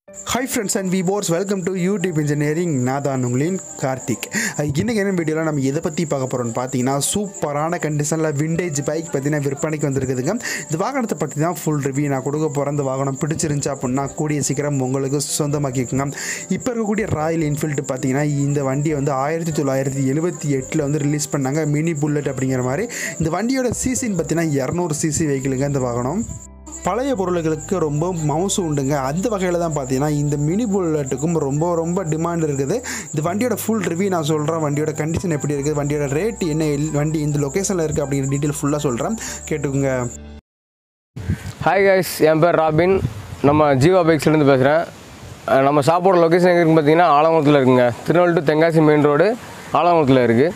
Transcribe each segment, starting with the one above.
Hi friends and viewers, welcome to YouTube Engineering. நான் தான் உங்களின் கார்த்திக். இன்னைக்கு என்ன வீடியோவில் நம்ம எதை பற்றி பார்க்க போகிறோம்னு பார்த்தீங்கன்னா சூப்பரான கண்டிஷனில் விண்டேஜ் பைக் பார்த்தீங்கன்னா விற்பனைக்கு வந்திருக்குதுங்க. இந்த வாகனத்தை பற்றி தான் ஃபுல் ரிவ்யூ நான் கொடுக்க போகிறேன். இந்த வாகனம் பிடிச்சிருந்துச்சு அப்படின்னா கூடிய சீக்கிரம் உங்களுக்கு சொந்தமாக்கிக்கோங்க. இப்போ இருக்கக்கூடிய ராயல் என்ஃபீல்டு பார்த்தீங்கன்னா இந்த வண்டியை வந்து 1978 வந்து ரிலீஸ் பண்ணாங்க. மினி புல்லட் அப்படிங்கிற மாதிரி. இந்த வண்டியோட சிசின்னு பார்த்தீங்கன்னா 200 சிசி வெஹிக்கிளுங்க இந்த வாகனம். பழைய பொருள்களுக்கு ரொம்ப மவுசு உண்டுங்க. அந்த வகையில் தான் பார்த்தீங்கன்னா இந்த மினி புல்லட்டுக்கும் ரொம்ப டிமாண்ட் இருக்குது. இந்த வண்டியோட ஃபுல் ரிவ்யூ நான் சொல்கிறேன். வண்டியோட கண்டிஷன் எப்படி இருக்குது, வண்டியோட ரேட் என்ன, வண்டி இந்த லொக்கேஷனில் இருக்குது அப்படிங்கிற டீட்டெயில் ஃபுல்லாக சொல்கிறேன், கேட்டுக்கோங்க. ஹாய் கைஸ், என் பேர் ராபின். நம்ம ஜீவா பைக்ஸ்லேருந்து பேசுகிறேன். நம்ம ஷாப்போட லொக்கேஷன் எங்கே இருக்குன்னு பார்த்தீங்கன்னா ஆலங்குளத்தில் இருக்குங்க. Tirunelveli to Tenkasi main road ஆலங்குளத்தில் இருக்குது.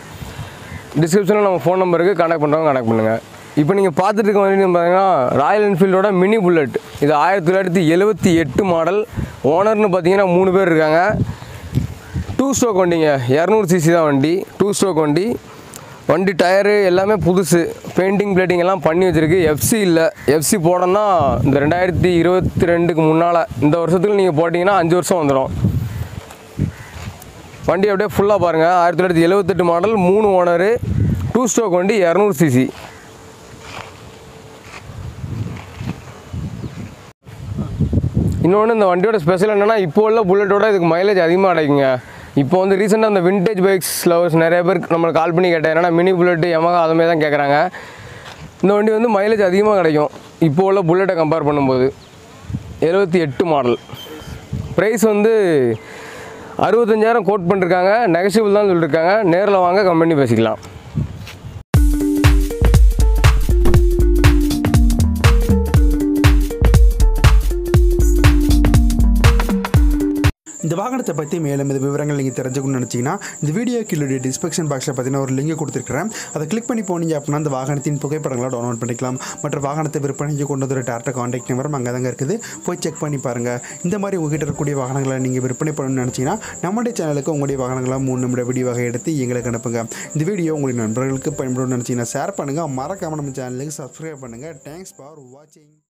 டிஸ்கிரிப்ஷனில் நம்ம ஃபோன் நம்பர் இருக்குது, கான்டாக்ட் பண்ணுறவங்க கான்டாக்ட் பண்ணுங்கள். இப்போ நீங்கள் பார்த்துட்டு இருக்க வண்டி பார்த்தீங்கன்னா ராயல் என்ஃபீல்டோட மினி புல்லட். இது 1978 மாடல். ஓனர்னு பார்த்தீங்கன்னா 3 பேர் இருக்காங்க. 2 ஸ்ட்ரோக் வண்டிங்க, 200 சிசி தான் வண்டி. 2 ஸ்ட்ரோக் வண்டி. வண்டி டயரு எல்லாமே புதுசு, பெயிண்டிங் பிளேட்டிங் எல்லாம் பண்ணி வச்சுருக்கு. எஃப்சி இல்லை, எஃப்சி போடணும்னா இந்த 2022க்கு முன்னால், இந்த வருஷத்துக்கு நீங்கள் போட்டிங்கன்னா 5 வருஷம் வந்துடும். வண்டி அப்படியே ஃபுல்லாக பாருங்கள். 1978 மாடல், 3 ஓனரு, 2 ஸ்ட்ரோக் வண்டி, 200 சிசி. இன்னொன்று இந்த வண்டியோட ஸ்பெஷல் என்னென்னா, இப்போ உள்ள புல்லட்டோட இதுக்கு மைலேஜ் அதிகமாக கிடைக்குங்க. இப்போ வந்து ரீசெண்டாக அந்த விண்டேஜ் பைக்ஸ் லவர்ஸ் நிறைய பேர் நம்மளுக்கு கால் பண்ணி கேட்டேன். ஏன்னா மினி புல்லட்டு யமஹா அதுமாதிரி தான் கேட்குறாங்க. இந்த வண்டி வந்து மைலேஜ் அதிகமாக கிடைக்கும் இப்போ உள்ள புல்லட்டை கம்பேர் பண்ணும்போது. 78 மாடல். ப்ரைஸ் வந்து 65,000 கோட் பண்ணிருக்காங்க. நெகஷியபிள் தான் சொல்லியிருக்காங்க. நேரில் வாங்க, கம்பெனி பேசிக்கலாம். இந்த வாகனத்தை பற்றி மேலும் இந்த விவரங்கள் நீங்கள் தெரிஞ்சுக்கணும்னு நினச்சிங்கன்னா இந்த வீடியோ கீழே டிஸ்கிரிப்ஷன் பாக்ஸில் பார்த்தீங்கன்னா ஒரு லிங்க் கொடுத்துருக்கிறேன். அதை கிளிக் பண்ணி போனீங்க அப்படின்னா அந்த வாகனத்தின் புகைப்படங்களை டவுன்லோட் பண்ணிக்கலாம். மற்ற வாகனத்தை விற்பனைக்கு கொண்டு வந்து டேரக்டாக கான்டாக்ட் நம்பரும் அங்கே தாங்க இருக்குது, போய் செக் பண்ணி பாருங்கள். இந்த மாதிரி உங்ககிட்ட இருக்கக்கூடிய வாகனங்களை நீங்கள் விற்பனை பண்ணணும்னு நினச்சிங்கன்னா நம்முடைய சேனலுக்கு உங்களுடைய வாகனங்களை 3 நிமிட வீடியோவாக எடுத்து எங்களுக்கு அனுப்புங்க. இந்த வீடியோ உங்களுடைய நண்பர்களுக்கு பயன்படும் நினச்சிங்கன்னா ஷேர் பண்ணுங்கள். மறக்காமல் நம்ம சேனலுக்கு சப்ஸ்கிரைப் பண்ணுங்கள். தேங்க்ஸ் ஃபார் வாட்சிங்.